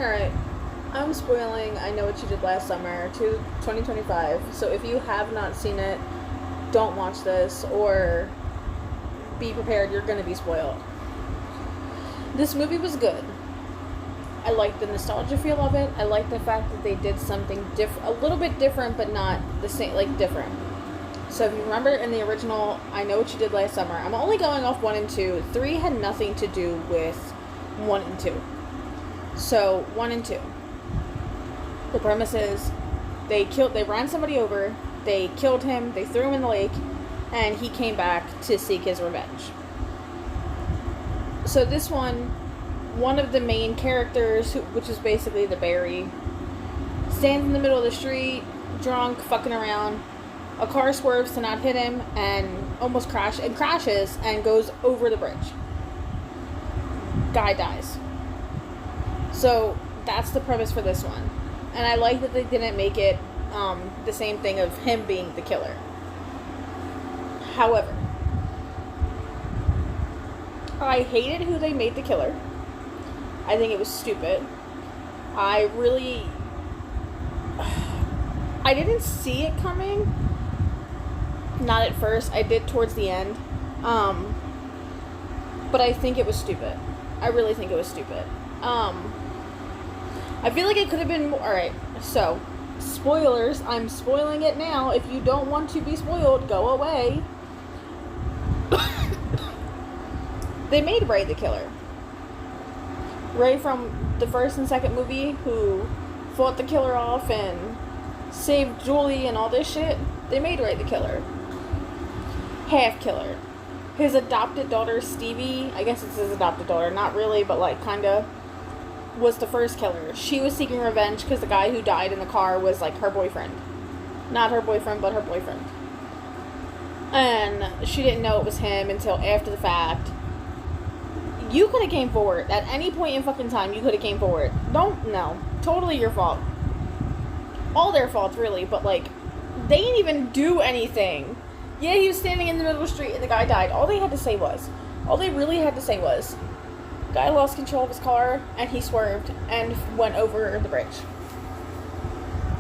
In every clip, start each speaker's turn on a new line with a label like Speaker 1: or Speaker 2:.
Speaker 1: Alright, I'm spoiling I Know What You Did Last Summer to 2025. So if you have not seen it, don't watch this or be prepared, you're gonna be spoiled. This movie was good. I like the nostalgia feel of it. I like the fact that they did something a little bit different, but not the same, like different. So if you remember in the original I Know What You Did Last Summer, I'm only going off 1 and 2. 3 had nothing to do with 1 and 2. So 1 and 2. The premise is they ran somebody over, they killed him, they threw him in the lake, and he came back to seek his revenge. So this one of the main characters, which is basically the Barry, stands in the middle of the street, drunk, fucking around. A car swerves to not hit him and crashes and goes over the bridge. Guy dies. So that's the premise for this one. And I like that they didn't make it the same thing of him being the killer. However, I hated who they made the killer. I think it was stupid. I didn't see it coming. Not at first. I did towards the end. But I think it was stupid. I really think it was stupid. I feel like it could have been more. Alright, so, spoilers. I'm spoiling it now. If you don't want to be spoiled, go away. They made Ray the killer. Ray from the first and second movie, who fought the killer off and saved Julie and all this shit. They made Ray the killer. Half killer. His adopted daughter, Stevie, I guess it's his adopted daughter, not really, but like kinda, was the first killer. She was seeking revenge because the guy who died in the car was like her boyfriend. Not her boyfriend, but her boyfriend. And she didn't know it was him until after the fact. You could have came forward. At any point in fucking time, you could have came forward. No. Totally your fault. All their faults, really, but like, they didn't even do anything. Yeah, he was standing in the middle of the street and the guy died. All they really had to say was, guy lost control of his car and he swerved and went over the bridge.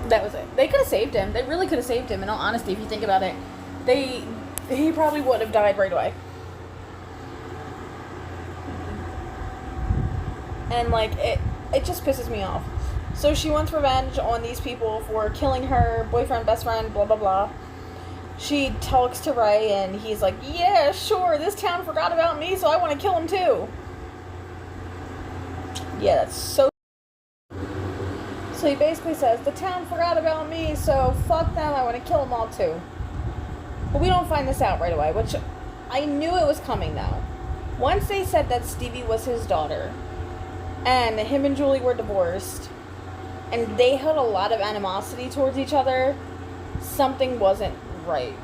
Speaker 1: That was it. They could have saved him. They really could have saved him, in all honesty, if you think about it. He probably would have died right away. And like, it just pisses me off. So she wants revenge on these people for killing her boyfriend, best friend, blah blah blah. She talks to Ray and he's like, yeah, sure, this town forgot about me, so I want to kill him too. Yeah, that's so. So he basically says, the town forgot about me, so fuck them, I want to kill them all too. But we don't find this out right away, which I knew it was coming though. Once they said that Stevie was his daughter, and him and Julie were divorced, and they had a lot of animosity towards each other, something wasn't right.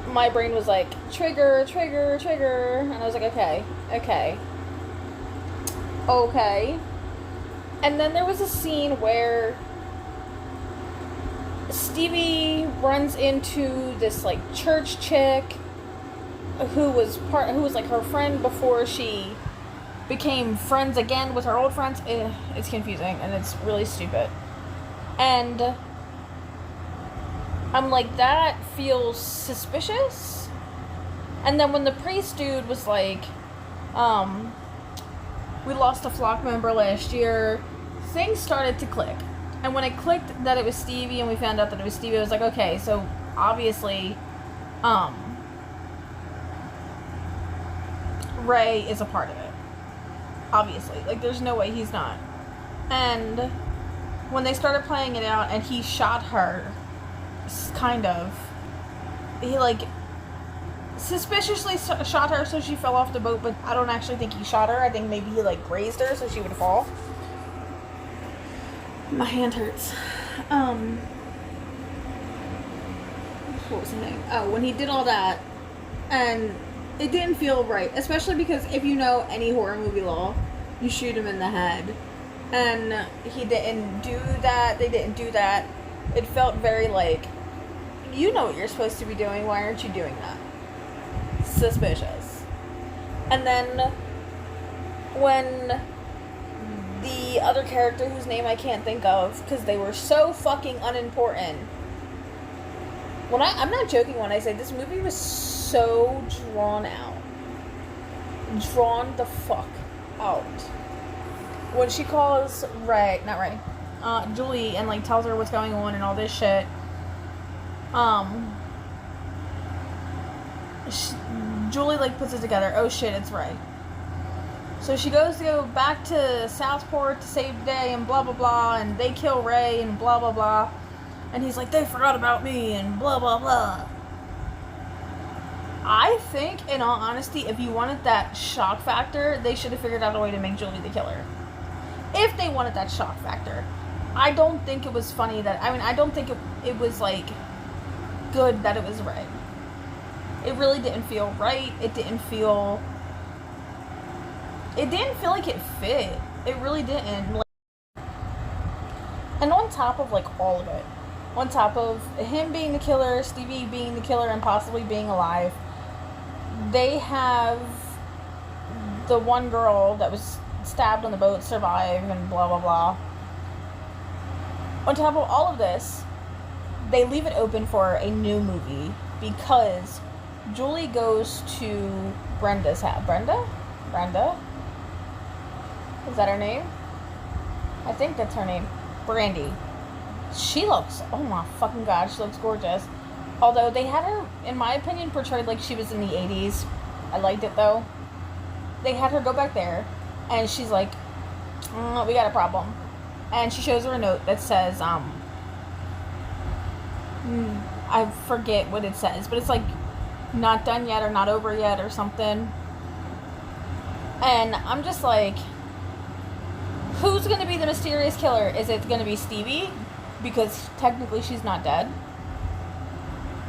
Speaker 1: My brain was like, trigger, and I was like, okay. And then there was a scene where Stevie runs into this like church chick who was like her friend before she became friends again with her old friends. It's confusing and it's really stupid. And I'm like, that feels suspicious. And then when the priest dude was like, we lost a flock member last year, things started to click. And when it clicked that it was Stevie and we found out that it was Stevie, I was like, okay, so obviously, Ray is a part of it. Obviously. Like, there's no way he's not. And when they started playing it out and he shot her, kind of, he, like, suspiciously shot her so she fell off the boat, but I don't actually think he shot her. I think maybe he, like, grazed her so she would fall. My hand hurts. What was the name? Oh, when he did all that, and it didn't feel right, especially because if you know any horror movie law, you shoot him in the head. And he didn't do that, they didn't do that. It felt very like, you know what you're supposed to be doing, why aren't you doing that? Suspicious. And then when the the other character whose name I can't think of because they were so fucking unimportant. I'm not joking when I say this movie was so drawn out. Drawn the fuck out. When she calls Julie and, like, tells her what's going on and all this shit, Julie, like, puts it together. Oh shit, it's Ray. So she goes to go back to Southport to save the day and blah blah blah, and they kill Ray and blah blah blah. And he's like, they forgot about me and blah blah blah. I think, in all honesty, if you wanted that shock factor, they should have figured out a way to make Julie the killer. If they wanted that shock factor. I don't think it was funny that, I don't think it was, like, good that it was Ray. It really didn't feel right. It didn't feel like it fit. It really didn't. Like, and on top of, like, all of it, on top of him being the killer, Stevie being the killer, and possibly being alive, they have the one girl that was stabbed on the boat survive and blah blah blah. On top of all of this, they leave it open for a new movie because Julie goes to Brenda's house. Brenda? Is that her name? I think that's her name. Brandy. She looks, oh my fucking god, she looks gorgeous. Although they had her, in my opinion, portrayed like she was in the 80s. I liked it though. They had her go back there, and she's like, we got a problem. And she shows her a note that says, I forget what it says, but it's like, not done yet or not over yet or something. And I'm just like, who's going to be the mysterious killer? Is it going to be Stevie? Because technically she's not dead.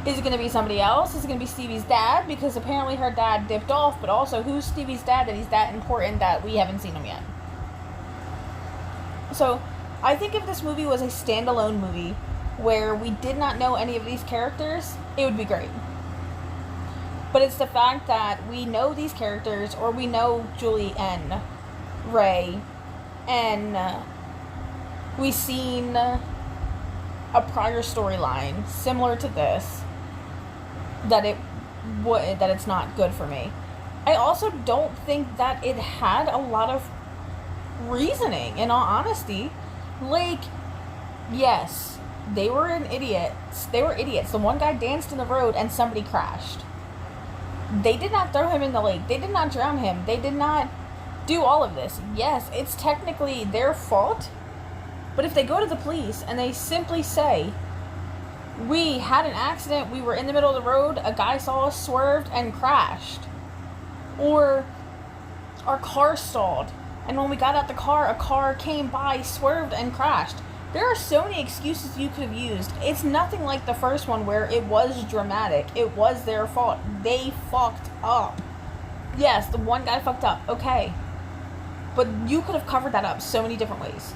Speaker 1: Is it going to be somebody else? Is it going to be Stevie's dad? Because apparently her dad dipped off, but also who's Stevie's dad that he's that important that we haven't seen him yet? So, I think if this movie was a standalone movie where we did not know any of these characters, it would be great. But it's the fact that we know these characters, or we know Julie and Ray, and we've seen a prior storyline similar to this, that it's not good for me. I also don't think that it had a lot of reasoning, in all honesty. Like, yes, they were idiots. The one guy danced in the road and somebody crashed. They did not throw him in the lake. They did not drown him. They did not do all of this. Yes, it's technically their fault, but if they go to the police and they simply say, we had an accident, we were in the middle of the road, a guy saw us, swerved, and crashed. Or our car stalled, and when we got out the car, a car came by, swerved, and crashed. There are so many excuses you could have used. It's nothing like the first one where it was dramatic. It was their fault. They fucked up. Yes, the one guy fucked up. Okay. But you could have covered that up so many different ways.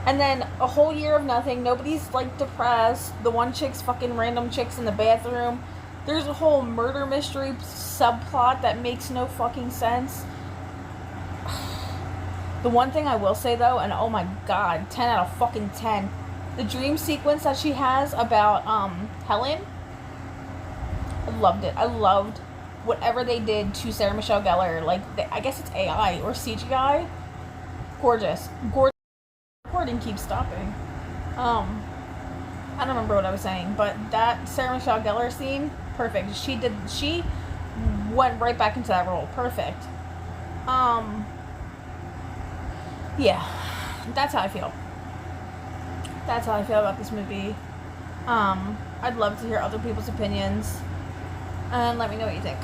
Speaker 1: And then a whole year of nothing. Nobody's, like, depressed. The one chick's fucking random chicks in the bathroom. There's a whole murder mystery subplot that makes no fucking sense. The one thing I will say, though, and oh my god, 10 out of fucking 10, the dream sequence that she has about, Helen, I loved it. I loved whatever they did to Sarah Michelle Gellar. Like, I guess it's AI or CGI. Gorgeous. Gorgeous. Recording keeps stopping. I don't remember what I was saying, but that Sarah Michelle Gellar scene, perfect. She went right back into that role. Perfect. Yeah, that's how I feel. That's how I feel about this movie. I'd love to hear other people's opinions, and let me know what you think.